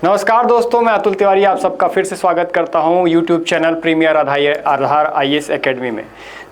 नमस्कार दोस्तों, मैं अतुल तिवारी आप सबका फिर से स्वागत करता हूं यूट्यूब चैनल प्रीमियर आधार आईएएस एकेडमी में।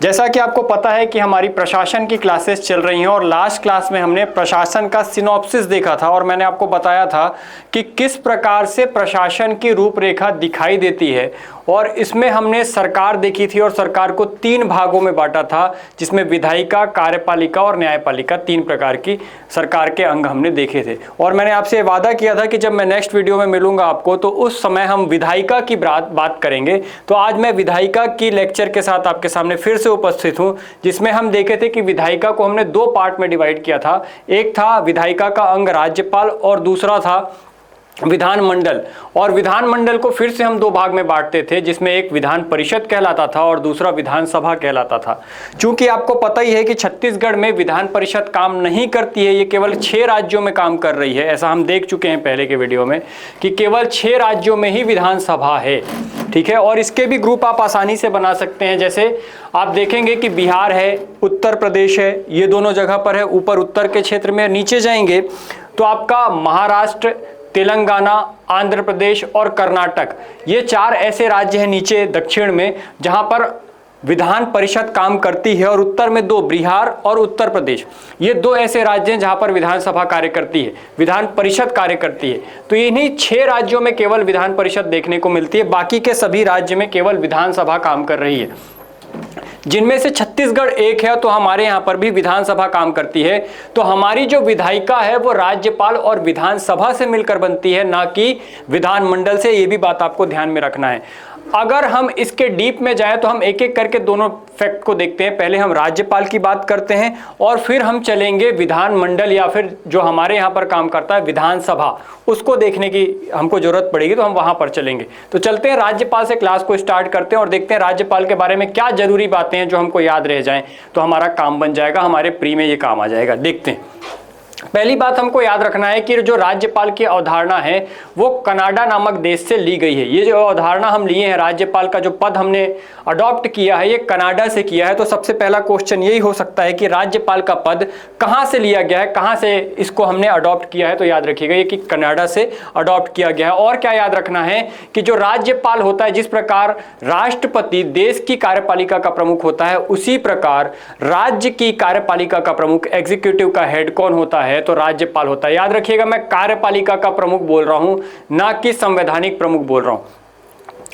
जैसा कि आपको पता है कि हमारी प्रशासन की क्लासेस चल रही हैं और लास्ट क्लास में हमने प्रशासन का सिनॉप्सिस देखा था और मैंने आपको बताया था कि किस प्रकार से प्रशासन की रूपरेखा दिखाई देती है। और इसमें हमने सरकार देखी थी और सरकार को 3 भागों में बांटा था, जिसमें विधायिका, कार्यपालिका और न्यायपालिका 3 प्रकार की सरकार के अंग हमने देखे थे। और मैंने आपसे वादा किया था कि जब मैं नेक्स्ट वीडियो में मिलूंगा आपको तो उस समय हम विधायिका की बात करेंगे। तो आज मैं विधायिका की लेक्चर के साथ आपके सामने फिर से उपस्थित हूं, जिसमें हम देखे थे कि विधायिका को हमने 2 पार्ट में डिवाइड किया था। एक था विधायिका का अंग राज्यपाल और दूसरा था विधानमंडल। और विधानमंडल को फिर से हम 2 भाग में बांटते थे, जिसमें एक विधान परिषद कहलाता था और दूसरा विधानसभा कहलाता था। चूंकि आपको पता ही है कि छत्तीसगढ़ में विधान परिषद काम नहीं करती है, ये केवल 6 राज्यों में काम कर रही है। ऐसा हम देख चुके हैं पहले के वीडियो में कि केवल 6 राज्यों में ही विधानसभा है, ठीक है। और इसके भी ग्रुप आप आसानी से बना सकते हैं। जैसे आप देखेंगे कि बिहार है, उत्तर प्रदेश है, ये दोनों जगह पर है, ऊपर उत्तर के क्षेत्र में। नीचे जाएंगे तो आपका महाराष्ट्र, तेलंगाना, आंध्र प्रदेश और कर्नाटक, ये 4 ऐसे राज्य हैं नीचे दक्षिण में जहां पर विधान परिषद काम करती है। और उत्तर में 2, बिहार और उत्तर प्रदेश, ये 2 ऐसे राज्य हैं जहां पर विधानसभा कार्य करती है, विधान परिषद कार्य करती है। तो इन्हीं 6 राज्यों में केवल विधान परिषद देखने को मिलती है, बाकी के सभी राज्य में केवल विधानसभा काम कर रही है। जिनमें से छत्तीसगढ़ एक है, तो हमारे यहाँ पर भी विधानसभा काम करती है। तो हमारी जो विधायिका है वो राज्यपाल और विधानसभा से मिलकर बनती है, ना कि विधानमंडल से। ये भी बात आपको ध्यान में रखना है। अगर हम इसके डीप में जाएं तो हम एक एक करके दोनों फैक्ट को देखते हैं। पहले हम राज्यपाल की बात करते हैं और फिर हम चलेंगे विधानमंडल या फिर जो हमारे यहाँ पर काम करता है विधानसभा, उसको देखने की हमको जरूरत पड़ेगी, तो हम वहां पर चलेंगे। तो चलते हैं राज्यपाल से, क्लास को स्टार्ट करते हैं और देखते हैं राज्यपाल के बारे में क्या जरूरी बातें हैं जो हमको याद रह जाएं, तो हमारा काम बन जाएगा, हमारे प्री में ये काम आ जाएगा। देखते हैं। पहली बात हमको याद रखना है कि जो राज्यपाल की अवधारणा है वो कनाडा नामक देश से ली गई है। ये जो अवधारणा हम लिए हैं, राज्यपाल का जो पद हमने अडॉप्ट किया है, ये कनाडा से किया है। तो सबसे पहला क्वेश्चन यही हो सकता है कि राज्यपाल का पद कहाँ से लिया गया है, कहाँ से इसको हमने अडॉप्ट किया है। तो याद रखिएगा ये कि कनाडा से अडॉप्ट किया गया है। और क्या याद रखना है कि जो राज्यपाल होता है, जिस प्रकार राष्ट्रपति देश की कार्यपालिका का प्रमुख होता है, उसी प्रकार राज्य की कार्यपालिका का प्रमुख, एग्जीक्यूटिव का हेड कौन होता है, तो राज्यपाल होता है। याद रखिएगा मैं कार्यपालिका का प्रमुख बोल रहा हूं, ना कि संवैधानिक प्रमुख बोल रहा हूं।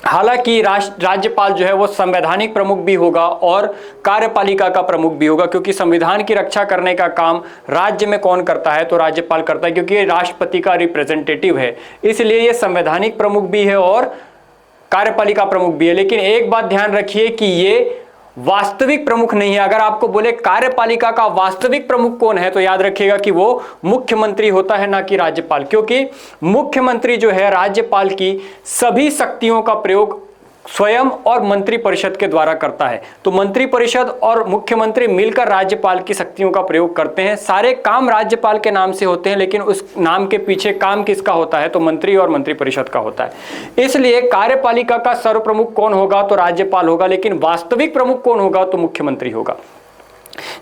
हालांकि राज्यपाल जो है वो संवैधानिक प्रमुख भी होगा और कार्यपालिका का प्रमुख भी होगा, क्योंकि संविधान की रक्षा करने का काम राज्य में कौन करता है, तो राज्यपाल करता है, क्योंकि ये राष्ट्रपति का रिप्रेजेंटेटिव है। इसलिए ये संवैधानिक प्रमुख भी है और कार्यपालिका प्रमुख भी है। लेकिन एक बात ध्यान रखिए कि ये वास्तविक प्रमुख नहीं है। अगर आपको बोले कार्यपालिका का वास्तविक प्रमुख कौन है, तो याद रखिएगा कि वो मुख्यमंत्री होता है, ना कि राज्यपाल। क्योंकि मुख्यमंत्री जो है राज्यपाल की सभी शक्तियों का प्रयोग स्वयं और मंत्रिपरिषद के द्वारा करता है। तो मंत्रिपरिषद और मुख्यमंत्री मिलकर राज्यपाल की शक्तियों का प्रयोग करते हैं। सारे काम राज्यपाल के नाम से होते हैं, लेकिन उस नाम के पीछे काम किसका होता है, तो मंत्री और मंत्रिपरिषद का होता है। इसलिए कार्यपालिका का सर्वप्रमुख कौन होगा, तो राज्यपाल होगा, लेकिन वास्तविक प्रमुख कौन होगा, तो मुख्यमंत्री होगा।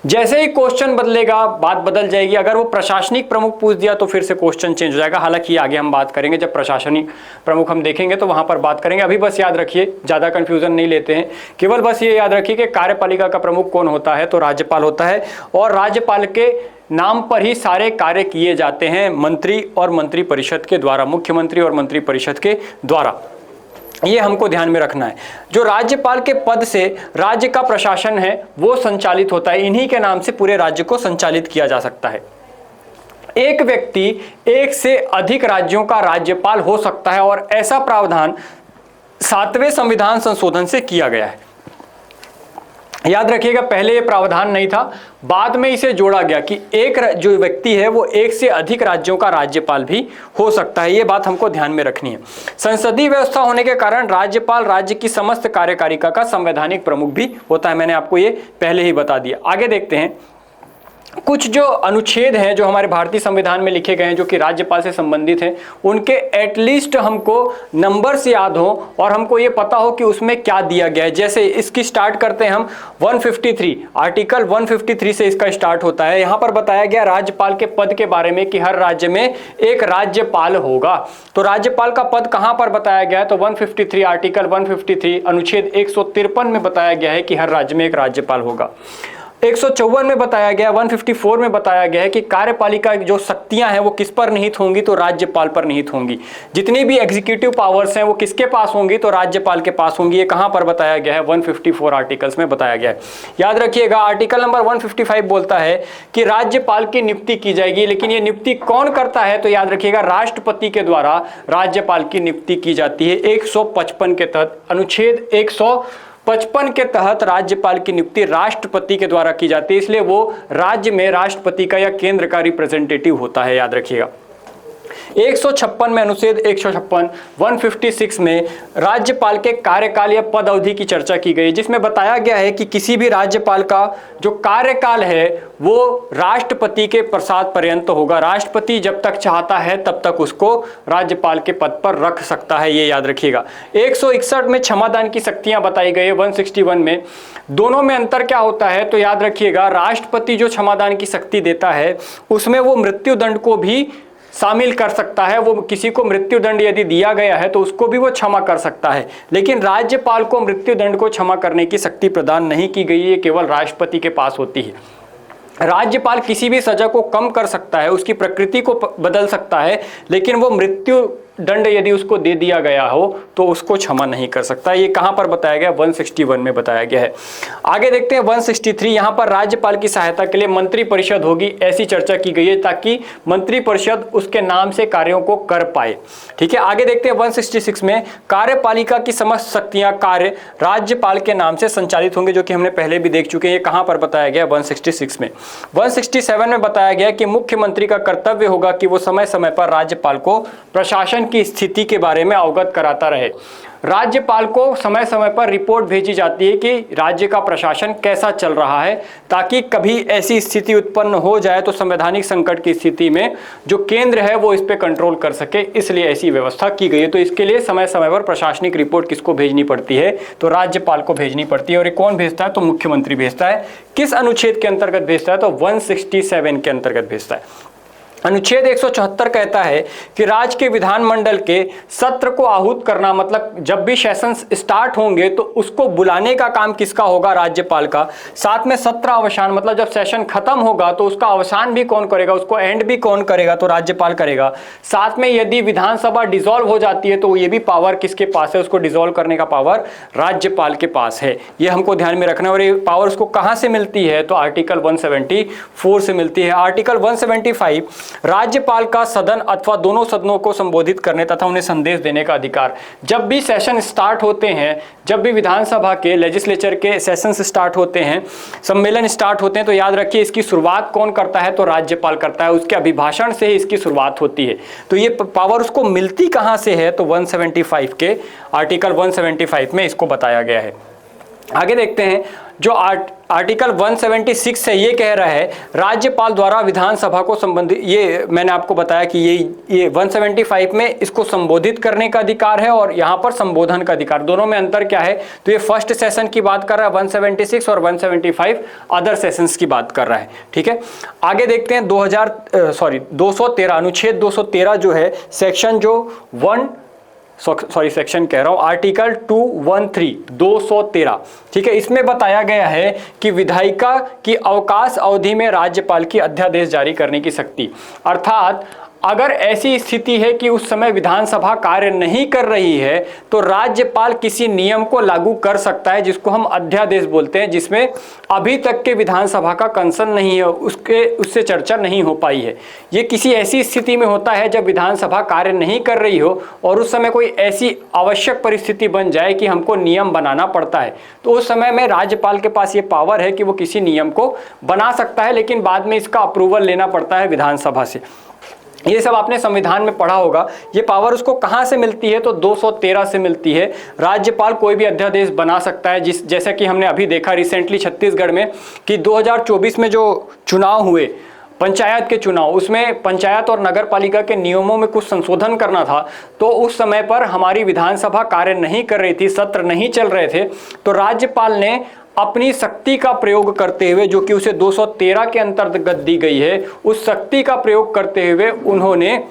जैसे ही क्वेश्चन बदलेगा बात बदल जाएगी। अगर वो प्रशासनिक प्रमुख पूछ दिया तो फिर से क्वेश्चन चेंज हो जाएगा। हालांकि आगे हम बात करेंगे, जब प्रशासनिक प्रमुख हम देखेंगे तो वहां पर बात करेंगे। अभी बस याद रखिए, ज्यादा कंफ्यूजन नहीं लेते हैं, केवल बस ये याद रखिए कि कार्यपालिका का प्रमुख कौन होता है, तो राज्यपाल होता है। और राज्यपाल के नाम पर ही सारे कार्य किए जाते हैं मंत्री और मंत्रिपरिषद के द्वारा, मुख्यमंत्री और मंत्रिपरिषद के द्वारा। ये हमको ध्यान में रखना है। जो राज्यपाल के पद से राज्य का प्रशासन है वो संचालित होता है, इन्हीं के नाम से पूरे राज्य को संचालित किया जा सकता है। एक व्यक्ति 1 से अधिक राज्यों का राज्यपाल हो सकता है और ऐसा प्रावधान 7वें संविधान संशोधन से किया गया है। याद रखिएगा पहले ये प्रावधान नहीं था, बाद में इसे जोड़ा गया कि एक जो व्यक्ति है वो 1 से अधिक राज्यों का राज्यपाल भी हो सकता है। ये बात हमको ध्यान में रखनी है। संसदीय व्यवस्था होने के कारण राज्यपाल राज्य की समस्त कार्यकारिका का संवैधानिक प्रमुख भी होता है। मैंने आपको ये पहले ही बता दिया। आगे देखते हैं। कुछ जो अनुच्छेद हैं जो हमारे भारतीय संविधान में लिखे गए हैं जो कि राज्यपाल से संबंधित हैं, उनके एटलीस्ट हमको नंबर्स याद हो और हमको ये पता हो कि उसमें क्या दिया गया है। जैसे इसकी स्टार्ट करते हैं हम 153, आर्टिकल 153 से इसका स्टार्ट होता है। यहाँ पर बताया गया राज्यपाल के पद के बारे में कि हर राज्य में एक राज्यपाल होगा। तो राज्यपाल का पद कहाँ पर बताया गया है? तो 153, आर्टिकल 153 अनुच्छेद 153 में बताया गया है कि हर राज्य में एक राज्यपाल होगा। 154 में बताया गया, 154 में बताया गया है कि कार्यपालिका की जो शक्तियां हैं वो किस पर निहित होंगी? तो राज्यपाल पर निहित होंगी। जितनी भी एग्जीक्यूटिव पावर्स हैं वो किसके पास होंगी? तो राज्यपाल के पास होंगी। ये कहां पर बताया गया है? 154 आर्टिकल्स में बताया गया है। याद रखिएगा, आर्टिकल नंबर 155 बोलता है कि राज्यपाल की नियुक्ति की जाएगी, लेकिन ये नियुक्ति कौन करता है? तो याद रखिएगा, राष्ट्रपति के द्वारा राज्यपाल की नियुक्ति की जाती है। 155 के तहत, अनुच्छेद 155 के तहत राज्यपाल की नियुक्ति राष्ट्रपति के द्वारा की जाती है, इसलिए वो राज्य में राष्ट्रपति का या केंद्र का रिप्रेजेंटेटिव होता है। याद रखिएगा, 156 में, अनुच्छेद 156, 156 में राज्यपाल के कार्यकाल या पद अवधि की चर्चा की गई, जिसमें बताया गया है कि किसी भी राज्यपाल का जो कार्यकाल है वो राष्ट्रपति के प्रसाद पर्यंत होगा। राष्ट्रपति जब तक चाहता है तब तक उसको राज्यपाल के पद पर रख सकता है, ये याद रखिएगा। 161 में क्षमादान की शक्तियां बताई गई है। 161 में दोनों में अंतर क्या होता है? तो याद रखिएगा, राष्ट्रपति जो क्षमादान की शक्ति देता है उसमें वो मृत्यु दंड को भी शामिल कर सकता है। वो किसी को मृत्यु दंड यदि दिया गया है तो उसको भी वो क्षमा कर सकता है, लेकिन राज्यपाल को मृत्यु दंड को क्षमा करने की शक्ति प्रदान नहीं की गई है, केवल राष्ट्रपति के पास होती है। राज्यपाल किसी भी सजा को कम कर सकता है, उसकी प्रकृति को बदल सकता है, लेकिन वो मृत्यु दंड यदि उसको दे दिया गया हो तो उसको क्षमा नहीं कर सकता। ये कहां पर बताया गया? 161 में बताया गया है। आगे देखते हैं 163। यहां पर राज्यपाल की सहायता के लिए मंत्री परिषद होगी, ऐसी चर्चा की गई है ताकि मंत्री परिषद उसके नाम से कार्यों को कर पाए। ठीक है, आगे देखते हैं 166 में कार्यपालिका की समस्त शक्तियां कार्य राज्यपाल के नाम से संचालित होंगे, जो कि हमने पहले भी देख चुके हैं। ये कहां पर बताया गया? 166 में। 167 में बताया गया कि मुख्यमंत्री का कर्तव्य होगा कि वो समय समय पर राज्यपाल को प्रशासन की स्थिति के बारे में अवगत कराता रहे। राज्यपाल को समय समय पर रिपोर्ट भेजी जाती है कि राज्य का प्रशासन कैसा चल रहा है, ताकि कभी ऐसी स्थिति उत्पन्न हो जाए तो संवैधानिक संकट की स्थिति में जो केंद्र है वो इस पे कंट्रोल कर सके, इसलिए ऐसी व्यवस्था की गई है। तो इसके लिए समय समय पर प्रशासनिक रिपोर्ट किसको भेजनी पड़ती है? तो राज्यपाल को भेजनी पड़ती है। और ये कौन भेजता है? तो मुख्यमंत्री भेजता है। किस अनुच्छेद के अंतर्गत भेजता है? तो 167 के अंतर्गत भेजता है। अनुच्छेद 174 कहता है कि राज्य के विधानमंडल के सत्र को आहूत करना, मतलब जब भी सेशन स्टार्ट होंगे तो उसको बुलाने का काम किसका होगा? राज्यपाल का। साथ में सत्र अवसान, मतलब जब सेशन खत्म होगा तो उसका अवसान भी कौन करेगा, उसको एंड भी कौन करेगा? तो राज्यपाल करेगा। साथ में यदि विधानसभा डिसॉल्व हो जाती है तो ये भी पावर किसके पास है? उसको डिसॉल्व करने का पावर राज्यपाल के पास है। ये हमको ध्यान में रखना है। और ये पावर उसको कहां से मिलती है? तो आर्टिकल 174 से मिलती है। आर्टिकल 175, राज्यपाल का सदन अथवा दोनों सदनों को संबोधित करने तथा उन्हें संदेश देने का अधिकार। जब भी सेशन स्टार्ट होते हैं, जब भी विधानसभा के लेजिस्लेचर के सेशंस स्टार्ट होते हैं, सम्मेलन स्टार्ट होते हैं, तो याद रखिए इसकी शुरुआत कौन करता है? तो राज्यपाल करता है। उसके अभिभाषण से ही इसकी शुरुआत होती है। तो ये पावर उसको मिलती कहां से है? तो 175 के आर्टिकल 175 में इसको बताया गया है। आगे देखते हैं, जो आर्टिकल 176 है ये कह रहा है राज्यपाल द्वारा विधानसभा को संबंधित, ये मैंने आपको बताया कि ये 175 में इसको संबोधित करने का अधिकार है और यहाँ पर संबोधन का अधिकार। दोनों में अंतर क्या है? तो ये फर्स्ट सेशन की बात कर रहा है 176, और 175 अदर सेशंस की बात कर रहा है। ठीक है, आगे देखते हैं 213, अनुच्छेद 213 जो है, सेक्शन जो सेक्शन कह रहा हूं, आर्टिकल 213 ठीक है, इसमें बताया गया है कि विधायिका की अवकाश अवधि में राज्यपाल की अध्यादेश जारी करने की शक्ति। अर्थात अगर ऐसी स्थिति है कि उस समय विधानसभा कार्य नहीं कर रही है तो राज्यपाल किसी नियम को लागू कर सकता है, जिसको हम अध्यादेश बोलते हैं, जिसमें अभी तक के विधानसभा का कंसर्न नहीं है, उससे चर्चा नहीं हो पाई है। ये किसी ऐसी स्थिति में होता है जब विधानसभा कार्य नहीं कर रही हो और उस समय कोई ऐसी आवश्यक परिस्थिति बन जाए कि हमको नियम बनाना पड़ता है, तो उस समय में राज्यपाल के पास ये पावर है कि वो किसी नियम को बना सकता है, लेकिन बाद में इसका अप्रूवल लेना पड़ता है विधानसभा से। ये सब आपने संविधान में पढ़ा होगा। ये पावर उसको कहाँ से मिलती है? तो 213 से मिलती है। राज्यपाल कोई भी अध्यादेश बना सकता है, जैसा कि हमने अभी देखा रिसेंटली छत्तीसगढ़ में कि 2024 में जो चुनाव हुए पंचायत के चुनाव, उसमें पंचायत और नगर पालिका के नियमों में कुछ संशोधन करना था। तो उस समय पर हमारी विधानसभा कार्य नहीं कर रही थी, सत्र नहीं चल रहे थे, तो राज्यपाल ने अपनी शक्ति का प्रयोग करते हुए, जो कि उसे 213 के अंतर्गत दी गई है, उस शक्ति का प्रयोग करते हुए उन्होंने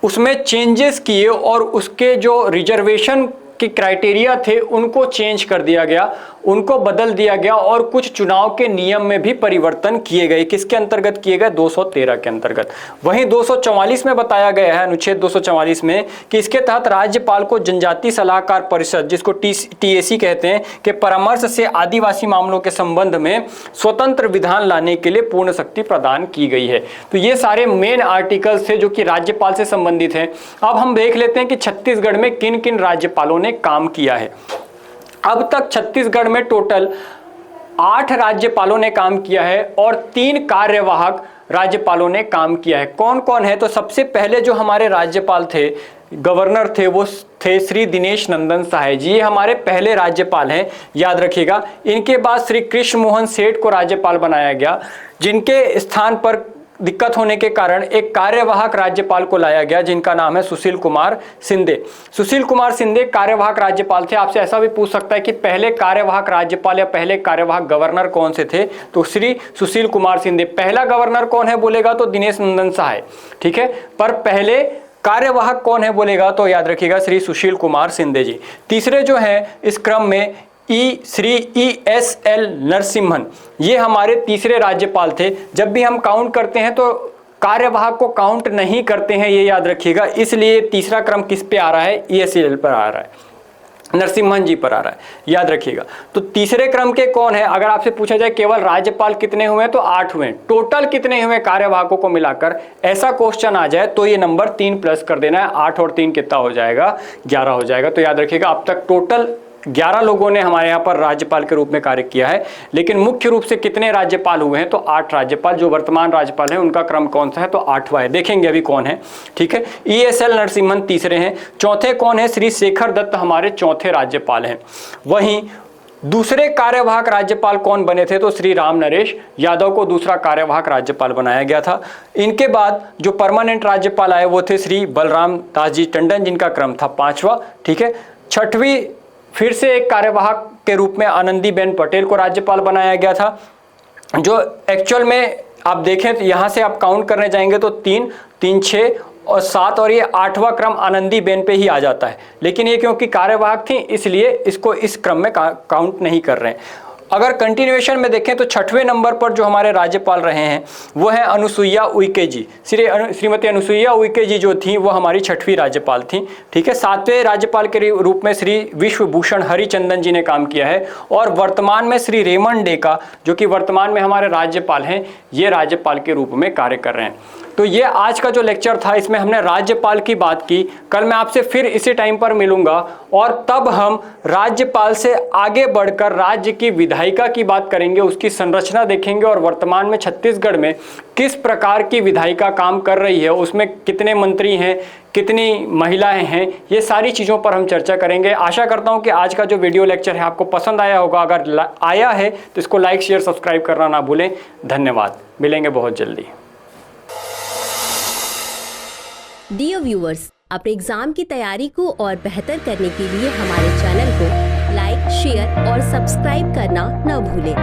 उसमें चेंजेस किए और उसके जो रिजर्वेशन के क्राइटेरिया थे उनको चेंज कर दिया गया, उनको बदल दिया गया और कुछ चुनाव के नियम में भी परिवर्तन किए गए। किसके अंतर्गत किए गए? 213 के अंतर्गत। वहीं 244 में बताया गया है, अनुच्छेद 244 में, कि इसके तहत राज्यपाल को जनजाति सलाहकार परिषद, जिसको TAC कहते हैं, के परामर्श से आदिवासी मामलों के संबंध में स्वतंत्र विधान लाने के लिए पूर्ण शक्ति प्रदान की गई है। तो ये सारे मेन आर्टिकल्स थे जो कि राज्यपाल से संबंधित हैं। अब हम देख लेते हैं कि छत्तीसगढ़ में किन किन राज्यपालों ने काम किया है। अब तक छत्तीसगढ़ में टोटल 8 राज्यपालों ने काम किया है और 3 कार्यवाहक राज्यपालों ने काम किया है। कौन कौन है? तो सबसे पहले जो हमारे राज्यपाल थे, गवर्नर थे, वो थे श्री दिनेश नंदन सहाय जी। ये हमारे पहले राज्यपाल हैं, याद रखिएगा। इनके बाद श्री कृष्ण मोहन सेठ को राज्यपाल बनाया गया, जिनके स्थान पर दिक्कत होने के कारण एक कार्यवाहक राज्यपाल को लाया गया, जिनका नाम है सुशील कुमार शिंदे। सुशील कुमार शिंदे कार्यवाहक राज्यपाल थे। आपसे ऐसा भी पूछ सकता है कि पहले कार्यवाहक राज्यपाल या पहले कार्यवाहक गवर्नर कौन से थे? तो श्री सुशील कुमार शिंदे। पहला गवर्नर कौन है बोलेगा तो दिनेश नंदन सहाय, ठीक है, पर पहले कार्यवाहक कौन है बोलेगा तो याद रखिएगा श्री सुशील कुमार शिंदे जी। तीसरे जो हैं इस क्रम में श्री ESL नरसिम्हन, ये हमारे तीसरे राज्यपाल थे। जब भी हम काउंट करते हैं तो कार्यवाहक को काउंट नहीं करते हैं, ये याद रखिएगा। इसलिए तीसरा क्रम किस पे आ रहा है? ESL पर आ रहा है, नरसिम्हन जी पर आ रहा है, याद रखिएगा। तो तीसरे क्रम के कौन है? अगर आपसे पूछा जाए केवल राज्यपाल कितने हुए तो 8 हुए। टोटल कितने हुए कार्यवाहकों को मिलाकर? ऐसा क्वेश्चन आ जाए तो ये नंबर 3 प्लस कर देना है। 8 और 3 कितना हो जाएगा? 11 हो जाएगा। तो याद रखिएगा अब तक टोटल 11 लोगों ने हमारे यहाँ पर राज्यपाल के रूप में कार्य किया है। लेकिन मुख्य रूप से कितने राज्यपाल हुए हैं? तो 8 राज्यपाल। जो वर्तमान राज्यपाल हैं उनका क्रम कौन सा है? तो 8वां है। देखेंगे अभी कौन है, ठीक है। ESL नरसिम्हन तीसरे हैं। चौथे कौन है? श्री शेखर दत्त हमारे चौथे राज्यपाल हैं। वहीं दूसरे कार्यवाहक राज्यपाल कौन बने थे? तो श्री राम नरेश यादव को दूसरा कार्यवाहक राज्यपाल बनाया गया था। इनके बाद जो परमानेंट राज्यपाल आए वो थे श्री बलराम दास जी टंडन, जिनका क्रम था 5वां, ठीक है। 6वीं फिर से एक कार्यवाहक के रूप में आनंदीबेन पटेल को राज्यपाल बनाया गया था, जो एक्चुअल में आप देखें तो यहाँ से आप काउंट करने जाएंगे तो 3, 3, 6 और 7 और ये 8वां क्रम आनंदीबेन पे ही आ जाता है। लेकिन ये क्योंकि कार्यवाहक थी इसलिए इसको इस क्रम में काउंट नहीं कर रहे हैं। अगर कंटिन्यूएशन में देखें तो 6वें नंबर पर जो हमारे राज्यपाल रहे हैं वो है अनुसुईया उइके जी। श्रीमती अनुसुईया उइके जी जो थी वो हमारी 6वीं राज्यपाल थी, ठीक है। 7वें राज्यपाल के रूप में श्री विश्वभूषण हरिचंदन जी ने काम किया है और वर्तमान में श्री रेमंड डेका, जो कि वर्तमान में हमारे राज्यपाल हैं, ये राज्यपाल के रूप में कार्य कर रहे हैं। तो ये आज का जो लेक्चर था इसमें हमने राज्यपाल की बात की। कल मैं आपसे फिर इसी टाइम पर मिलूंगा और तब हम राज्यपाल से आगे बढ़कर राज्य की विधायिका की बात करेंगे, उसकी संरचना देखेंगे और वर्तमान में छत्तीसगढ़ में किस प्रकार की विधायिका काम कर रही है, उसमें कितने मंत्री हैं, कितनी महिलाएं हैं, ये सारी चीज़ों पर हम चर्चा करेंगे। आशा करता हूं कि आज का जो वीडियो लेक्चर है आपको पसंद आया होगा। अगर आया है तो इसको लाइक, शेयर, सब्सक्राइब करना ना भूलें। धन्यवाद, मिलेंगे बहुत जल्दी। डियर व्यूअर्स, अपने एग्जाम की तैयारी को और बेहतर करने के लिए हमारे चैनल को लाइक, शेयर और सब्सक्राइब करना न भूलें।